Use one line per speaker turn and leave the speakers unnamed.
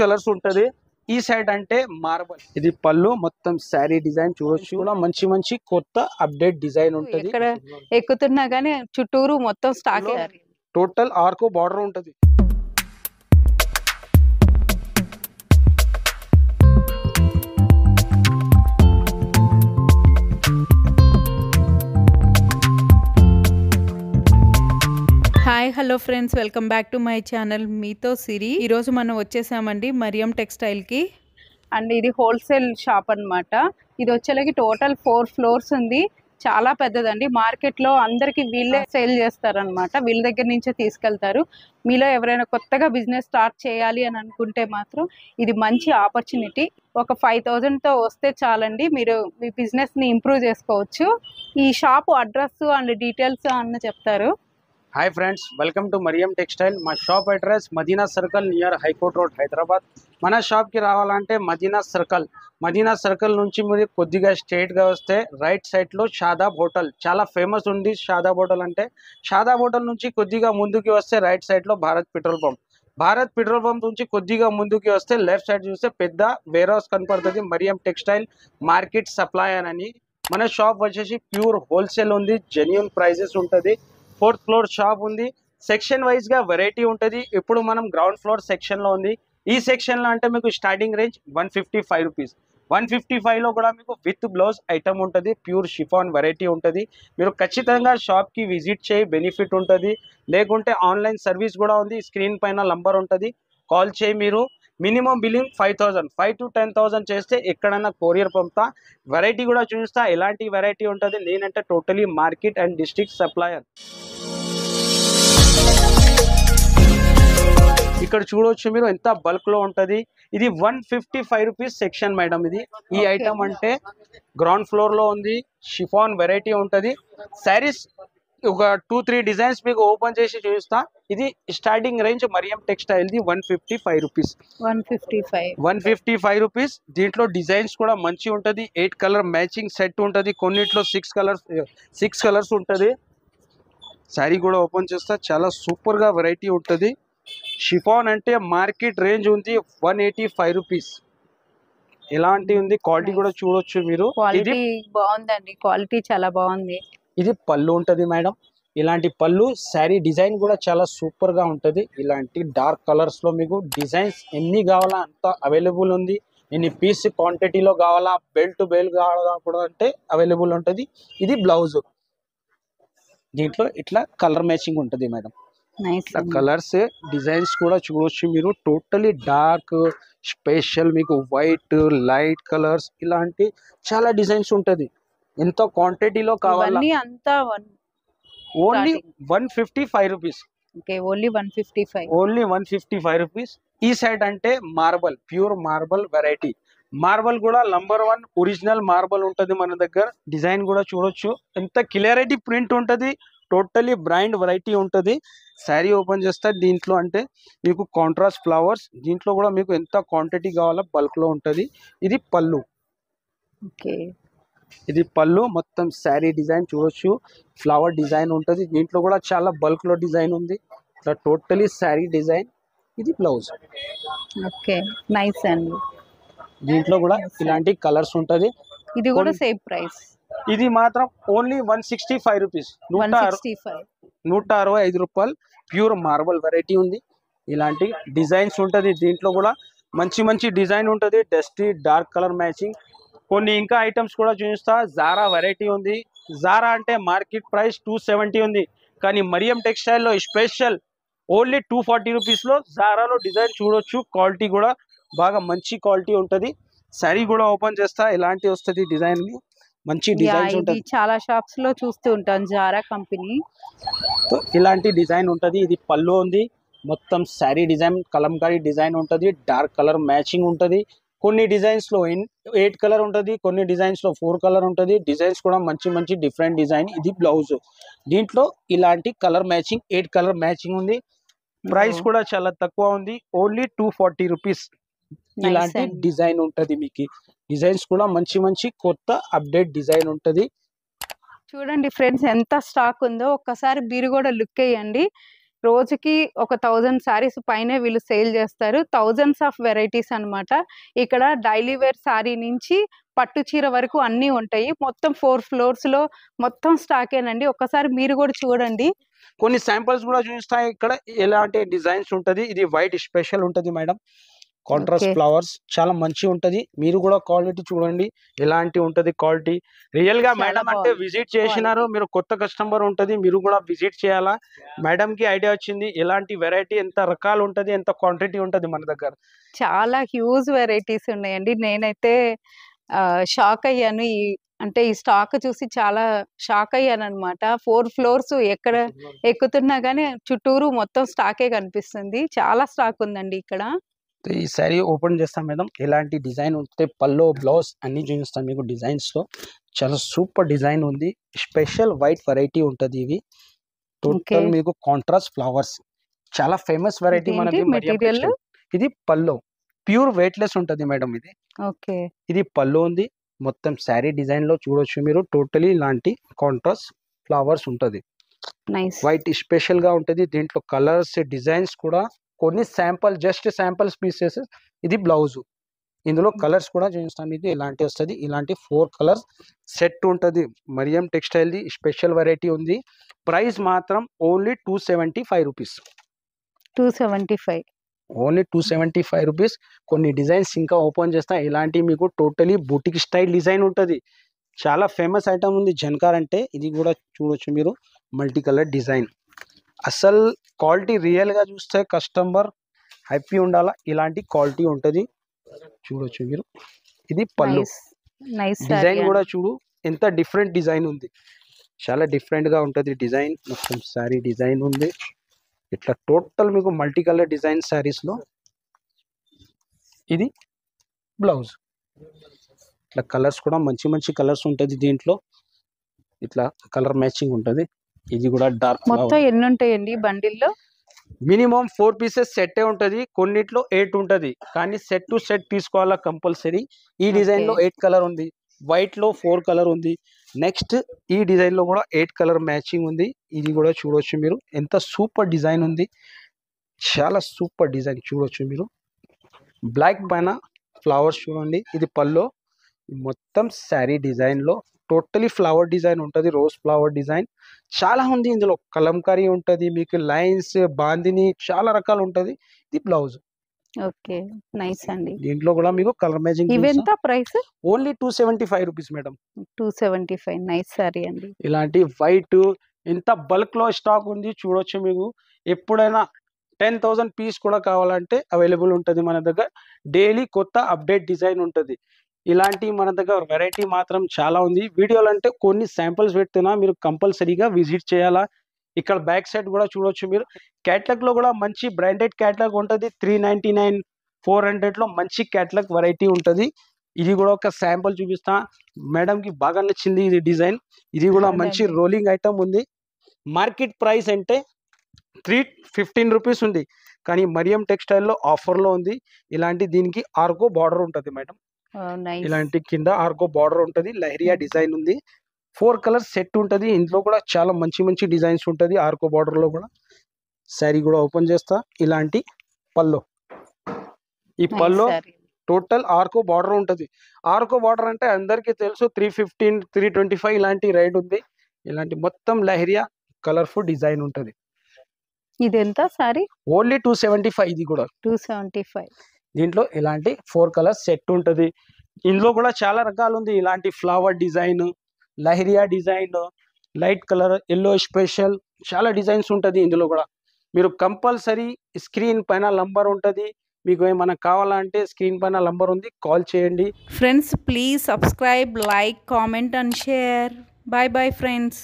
Colours ఉంటది. ఈ side అంటే మార్బల్. ఇది పళ్ళు మొత్తం శారీ డిజైన్ చూడొచ్చు కూడా మంచి మంచి కొత్త అప్డేట్ డిజైన్ ఉంటది.
ఎక్కడ ఎక్కుతున్నా గానీ చుట్టూరు మొత్తం స్టాక్
టోటల్ ఆర్కో బార్డర్ ఉంటది.
Hi hello friends, welcome back to my channel. మీతో సిరి. ఈరోజు మనం వచ్చేసామండి మరియం టెక్స్టైల్కి. అండ్ ఇది హోల్సేల్ షాప్ అన్నమాట. ఇది వచ్చేలాగి టోటల్ 4 ఫ్లోర్స్ ఉంది. చాలా పెద్దదండి. మార్కెట్లో అందరికి వీళ్ళే సేల్ చేస్తారనమాట. వీళ్ళ దగ్గర నుంచే తీసుకెళ్తారు. మీలో ఎవరైనా కొత్తగా బిజినెస్ స్టార్ట్ చేయాలి అని అనుకుంటే మాత్రం ఇది మంచి ఆపర్చునిటీ. ఒక 5000తో వస్తే చాలండి, మీరు మీ బిజినెస్ని ఇంప్రూవ్ చేసుకోవచ్చు. ఈ షాప్ అడ్రస్ అండ్ డీటెయిల్స్ అన్న చెప్తారు.
Hi friends, welcome to Mariam textile. మా shop address Madina circle near high court road, Hyderabad. మన షాప్కి రావాలంటే మదీనా సర్కిల్ నుంచి మీరు కొద్దిగా స్ట్రైట్గా వస్తే రైట్ సైడ్లో షాదాబ్ హోటల్, చాలా ఫేమస్ ఉంది షాదాబ్ హోటల్ అంటే. షాదాబ్ హోటల్ నుంచి కొద్దిగా ముందుకి వస్తే రైట్ సైడ్లో భారత్ పెట్రోల్ పంప్ నుంచి కొద్దిగా ముందుకి వస్తే లెఫ్ట్ సైడ్ చూస్తే పెద్ద వేర్ హౌస్ కనపడుతుంది, మరియం టెక్స్టైల్ మార్కెట్ సప్లయర్ అని. మన షాప్ వచ్చేసి ప్యూర్ హోల్సేల్ ఉంది, జెన్యూన్ ప్రైజెస్ ఉంటుంది. 4th ఫ్లోర్ షాప్ ఉంది. సెక్షన్ వైజ్ గా వెరైటీ ఉంటుంది. ఇప్పుడు మనం గ్రౌండ్ ఫ్లోర్ సెక్షన్ లో ఉంది. ఈ సెక్షన్ లో అంటే మీకు స్టార్టింగ్ రేంజ్ 155 రూపీస్. 155 లో కూడా మీకు విత్ బ్లౌజ్ ఐటమ్ ఉంటుంది. ప్యూర్ షిఫాన్ వెరైటీ ఉంటుంది. మీరు ఖచ్చితంగా షాప్ కి విజిట్ చేయి, బెనిఫిట్ ఉంటుంది. లేకుంటే ఆన్లైన్ సర్వీస్ కూడా ఉంది. స్క్రీన్ పైన నంబర్ ఉంటుంది, కాల్ చేయి. మీరు మినిమం బిల్లింగ్ 5000, 5 to 10,000 చేస్తే ఎక్కడైనా కొరియర్ పంపుతా. వెరైటీ కూడా చూపిస్తా, ఎలాంటి వెరైటీ ఉంటుంది. నేనంటే totally market and district supplier. ఇక్కడ చూడవచ్చు మీరు ఎంత బల్క్ లో ఉంటది. ఇది 155 రూపీస్ సెక్షన్ మేడం. ఇది ఈ ఐటమ్ అంటే గ్రౌండ్ ఫ్లోర్ లో ఉంది. షిఫాన్ వెరైటీ ఉంటది. శారీస్ ఒక 2-3 డిజైన్స్ మీకు ఓపెన్ చేసి చూపిస్తా. ఇది స్టార్టింగ్ రేంజ్ మరియం టెక్స్టైల్ ది 155 రూపీస్. 155 రూపీస్. దీంట్లో డిజైన్స్ కూడా మంచి ఉంటది. 8 కలర్ మ్యాచింగ్ సెట్ ఉంటది. కొన్నిట్లో 6 కలర్స్ ఉంటది. శారీ కూడా ఓపెన్ చేస్తా, చాలా సూపర్ గా వెరైటీ ఉంటది. షిఫాన్ అంటే మార్కెట్ రేంజ్ ఉంది 185 రూపీస్. ఎలాంటి ఉంది క్వాలిటీ కూడా చూడొచ్చు మీరు.
ఇది బాగుందండి, క్వాలిటీ చాలా బాగుంది.
ఇది పళ్ళు ఉంటది మేడం. ఇలాంటి పళ్ళు శారీ డిజైన్ కూడా చాలా సూపర్ గా ఉంటది. ఇలాంటి డార్క్ కలర్స్ లో మీకు డిజైన్స్ ఎన్ని కావాలా అంత అవైలబుల్ ఉంది. ఎన్ని పీస్ క్వాంటిటీలో కావాలా, బెల్ టు బెల్ కావాలా కూడా అంటే అవైలబుల్ ఉంటది. ఇది బ్లౌజ్. దీంట్లో ఇట్లా కలర్ మ్యాచింగ్ ఉంటది మేడం. కలర్స్ డిజైన్స్ కూడా చూడొచ్చు మీరు. టోటలీ డార్క్, స్పెషల్, మీకు వైట్, లైట్ కలర్స్, ఇలాంటి చాలా డిజైన్స్ ఉంటది. ఎంత క్వాంటిటీలో కావాలి. Only 155 rupees. Only 155 rupees. ఈ సైడ్ అంటే marble, pure marble variety. Marble కూడా నంబర్ 1 ఒరిజినల్ మార్బల్ ఉంటది మన దగ్గర. డిజైన్ కూడా చూడొచ్చు, ఎంత క్లియరిటీ ప్రింట్ ఉంటది. టోటలీ బ్రాండ్ వెరైటీ ఉంటుంది. శారీ ఓపెన్ చేస్తే దీంట్లో అంటే మీకు కాంట్రాస్ట్ ఫ్లవర్స్. దీంట్లో కూడా మీకు ఎంత క్వాంటిటీ కావాలో బల్క్ లో ఉంటుంది. ఇది పళ్ళు. ఇది పళ్ళు మొత్తం శారీ డిజైన్ చూడొచ్చు, ఫ్లవర్ డిజైన్ ఉంటుంది. దీంట్లో కూడా చాలా బల్క్ లో డిజైన్ ఉంది. ఇట్లా టోటలీ శారీ డిజైన్. ఇది బ్లౌజ్.
నైస్ అండి.
దీంట్లో కూడా ఇలాంటి కలర్స్ ఉంటది.
ఇది కూడా సేమ్ ప్రైస్.
ఇది మాత్రం ఓన్లీ 165 రూపీస్. 165 రూపాయలు. ప్యూర్ మార్బల్ వెరైటీ ఉంది. ఇలాంటి డిజైన్స్ ఉంటది. దీంట్లో కూడా మంచి మంచి డిజైన్ ఉంటది. Dusty dark colour matching. కొన్ని ఇంకా ఐటమ్స్ కూడా చూపిస్తా. జారా వెరైటీ ఉంది. జారా అంటే మార్కెట్ ప్రైస్ 270 ఉంది, కానీ మరియం టెక్స్టైల్ లో స్పెషల్ ఓన్లీ 240 రూపీస్ లో జారాలో డిజైన్ చూడొచ్చు. క్వాలిటీ కూడా బాగా మంచి క్వాలిటీ ఉంటది. శారీ కూడా ఓపెన్ చేస్తా, ఎలాంటి వస్తుంది డిజైన్. మంచి డిజైన్స్ ఉంటుంది.
చాలా షాప్స్ లో చూస్తూ ఉంటాను జారా కంపెనీ.
ఇలాంటి డిజైన్ ఉంటది. ఇది పళ్ళు ఉంది. మొత్తం శారీ డిజైన్ కలంకారీ డిజైన్ ఉంటది. డార్క్ కలర్ మ్యాచింగ్ ఉంటది. కొన్ని డిజైన్స్ లో 8 కలర్ ఉంటది, కొన్ని డిజైన్స్ లో 4 కలర్ ఉంటది. డిజైన్స్ కూడా మంచి మంచి డిఫరెంట్ డిజైన్. ఇది బ్లౌజ్. దీంట్లో ఇలాంటి కలర్ మ్యాచింగ్ 8 కలర్ మ్యాచింగ్ ఉంది. ప్రైస్ కూడా చాలా తక్కువ ఉంది, ఓన్లీ 240 రూపీస్. ఇలాంటి డిజైన్ ఉంటది. మీకు డిజైన్స్ కూడా మంచి మంచి కొత్త అప్డేట్ డిజైన్ ఉంటది.
చూడండి ఫ్రెండ్స్, ఎంత స్టాక్ ఉందో ఒక్కసారి మీరు కూడా లుక్ వేయండి. రోజుకి ఒక 1000 సారీస్ పైనే వీళ్ళు సేల్ చేస్తారు. థౌజండ్స్ ఆఫ్ వెరైటీస్ అన్నమాట. ఇక్కడ డైలీ వేర్ సారీ నుంచి పట్టు చీర వరకు అన్నీ ఉంటాయి. మొత్తం 4 ఫ్లోర్స్‌లో మొత్తం స్టాకేనండి. ఒక్కసారి మీరు కూడా చూడండి.
కొన్ని శాంపిల్స్ కూడా చూపిస్తాయి ఇక్కడ ఎలాంటి డిజైన్స్ ఉంటది. ఇది వైట్ స్పెషల్ ఉంటది మేడం. Contrast
okay.
ఫ్లవర్స్ చాలా మంచిగా ఉంటది. మీరు కూడా క్వాలిటీ చూడండి ఎలాంటి ఉంటది క్వాలిటీ. రియల్ గా
చాలా
మేడం అంటే
బాగుంది
విజిట్ చేసినారు.
క్వాలిటీ.
మీరు కొత్త కస్టమర్ ఉంటది. మీరు కూడా విజిట్ చేయాలా. మేడం కి ఐడియా వచ్చింది ఎలాంటి వెరైటీ ఎంత రకాలు ఉంటది, ఎంత క్వాంటిటీ ఉంటది మన దగ్గర.
చాలా హ్యూజ్ వెరైటీస్ ఉన్నాయండి. నేనైతే షాక్ అయ్యాను. అంటే ఈ స్టాక్ చూసి చాలా షాక్ అయ్యానన్నమాట. 4 ఫ్లోర్స్ ఎక్కడ ఎక్కుతున్నా గానీ చుట్టూరు మొత్తం స్టాకే కనిపిస్తుంది. చాలా స్టాక్ ఉందండి ఇక్కడ.
ఈ సారీ ఓపెన్ చేస్తాం మేడం. ఎలాంటి డిజైన్ ఉంటే పల్లో బ్లౌజ్ అన్ని చూపిస్తాం మీకు డిజైన్స్ లో. చాలా సూపర్ డిజైన్ ఉంది. స్పెషల్ వైట్ వెరైటీ ఉంటది ఇవి.
ఓకే.
టోటల్ మీకు కాంట్రాస్ట్ ఫ్లవర్స్ చాలా ఫేమస్ వెరైటీ
ఇదేంటి
మనది మరియం
మెటీరియల్?
టెక్స్టైల్. ఇది పల్లో ప్యూర్ వెయిట్లెస్ ఉంటది మేడం ఇది.
ఓకే.
ఇది పల్లో ఉంది. మొత్తం శారీ డిజైన్ లో చూడొచ్చు మీరు. టోటలీ ఇలాంటి కాంట్రాస్ట్ ఫ్లవర్స్ ఉంటది.
నైస్.
వైట్ స్పెషల్ గా ఉంటది. దీంట్లో కలర్స్ డిజైన్స్ కూడా కొన్ని శాంపుల్ జస్ట్ శాంపుల్స్ పీసెస్. ఇది బ్లౌజ్. ఇందులో కలర్స్ కూడా చూపిస్తాం మీకు ఇలాంటి వస్తుంది. ఇలాంటి 4 కలర్స్ సెట్ ఉంటది. మరియం టెక్స్టైల్ ది స్పెషల్ వెరైటీ ఉంది. ప్రైస్ మాత్రం ఓన్లీ 275 రూపీస్.
275.
Only 275 rupees. కొన్ని డిజైన్స్ ఇంకా ఓపెన్ చేస్తా. ఇలాంటి మీకు టోటలీ బూటిక్ స్టైల్ డిజైన్ ఉంటది. చాలా ఫేమస్ ఐటమ్ ఉంది జన్కార్ అంటే. ఇది కూడా చూడొచ్చు మీరు మల్టీ కలర్ డిజైన్. అసలు క్వాలిటీ రియల్ గా చూస్తే కస్టమర్ హ్యాపీ ఉండాలా. ఇలాంటి క్వాలిటీ ఉంటది. చూడొచ్చు మీరు. ఇది పళ్ళు.
నైస్. నైస్ సారీ
డిజైన్ కూడా
అండి.
చూడు ఎంత డిఫరెంట్ డిజైన్ ఉంది. చాలా డిఫరెంట్ గా ఉంటది డిజైన్. మొత్తం సారీ డిజైన్ ఉంది. ఇట్లా టోటల్ మీకు మల్టీ కలర్ డిజైన్ సారీస్ లో. ఇది బ్లౌజ్. ఇట్లా కలర్స్ కూడా మంచి మంచి కలర్స్ ఉంటది దీంట్లో. ఇట్లా కలర్ మ్యాచింగ్ ఉంటది. ఇది కూడా డార్క్
మొత్తం
ఫ్లవర్.
ఎన్ని ఉంటాయండి బండిల్లో?
మినిమం 4 పీసెస్ సెట్టే ఉంటది. కొన్నిట్లో 8 ఉంటది. కానీ సెట్ టు సెట్ తీసుకోవాలా కంపల్సరీ. ఈ డిజైన్
ఓకే.
లో 8 కలర్ ఉంది. వైట్ లో 4 కలర్ ఉంది. నెక్స్ట్ ఈ డిజైన్ లో కూడా 8 కలర్ మ్యాచింగ్ ఉంది. ఇది కూడా చూడొచ్చు మీరు. ఎంత సూపర్ డిజైన్ ఉంది. చాలా సూపర్ డిజైన్ చూడొచ్చు మీరు. బ్లాక్ పైన ఫ్లవర్స్ చూడండి. ఇది పల్లో. మొత్తం శారీ డిజైన్ లో టోటలీ ఫ్లవర్ డిజైన్ ఉంటది. రోజ్ ఫ్లవర్ డిజైన్ చాలా ఉంది. ఇందులో కలంకారీ ఉంటది. మీకు లైన్స్ బాందిని చాలా రకాలు ఉంటది. ఇది బ్లౌజ్.
ఓకే. నైస్ అండి.
దీంట్లో కూడా మీకు కలర్ మ్యాచింగ్
ఇవెంత price?
Only 275 rupees madam.
275. Nice sari అండి.
ఇలాంటి వైట్ ఇంత బల్క్ లో స్టాక్ ఉంది చూడొచ్చు మీకు. ఎప్పుడైనా 10,000 పీస్ కూడా కావాలంటే అవైలబుల్ ఉంటది మన దగ్గర. డైలీ కొత్త అప్డేట్ డిజైన్ ఉంటది. ఇలాంటి మన దగ్గర వెరైటీ మాత్రం చాలా ఉంది. వీడియోలు అంటే కొన్ని శాంపిల్స్ పెడుతున్నా. మీరు కంపల్సరీగా విజిట్ చేయాలా. ఇక్కడ బ్యాక్ సైడ్ కూడా చూడొచ్చు మీరు. క్యాటలాగ్ లో కూడా మంచి బ్రాండెడ్ క్యాటలాగ్ ఉంటది. 399 400 లో మంచి క్యాటలాగ్ వెరైటీ ఉంటది. ఇది కూడా ఒక శాంపుల్ చూపిస్తా. మేడం కి బాగా నచ్చింది ఇది డిజైన్. ఇది కూడా మంచి
అవునండి.
రోలింగ్ ఐటమ్ ఉంది. మార్కెట్ ప్రైస్ అంటే 315 రూపీస్ ఉంది. కానీ మరియం టెక్స్టైల్ లో ఆఫర్ లో ఉంది. ఇలాంటి దీనికి ఆర్గో బార్డర్ ఉంటది మేడం.
నైస్.
ఇలాంటి కింద ఆర్గో బార్డర్ ఉంటది. లహరియా డిజైన్ ఉంది. 4 కలర్ సెట్ ఉంటది. ఇందులో కూడా చాలా మంచి మంచి డిజైన్స్ ఉంటది. ఆర్గో బార్డర్ లో కూడా. శారీ కూడా ఓపెన్ చేస్తా. ఇలాంటి పల్లో. ఈ
నైస్
పల్లో
సారీ.
టోటల్ ఆర్కో బార్డర్ ఉంటది. ఆర్కో బార్డర్ అంటే అందరికీ తెలుసు 315 325 ఇలాంటి రైడ్ ఉంది. ఇలాంటి మొత్తం లహరియా కలర్ఫుల్ డిజైన్ ఉంటది.
ఇదెంత సారీ?
ఓన్లీ 275 ఇది కూడా.
275.
దీంట్లో ఇలాంటి 4 కలర్స్ సెట్ ఉంటది. ఇందులో కూడా చాలా రకాలు ఉంది. ఇలాంటి flower design, leheriya design, light colour, yellow special చాలా డిజైన్స్ ఉంటది ఇందులో కూడా. మీరు కంపల్సరీ స్క్రీన్ పైన నంబర్ ఉంటది. మీకు ఏమైనా కావాలంటే స్క్రీన్ పైన నంబర్ ఉంది. కాల్ చేయండి.
Friends please subscribe, like, comment and share. Bye bye friends.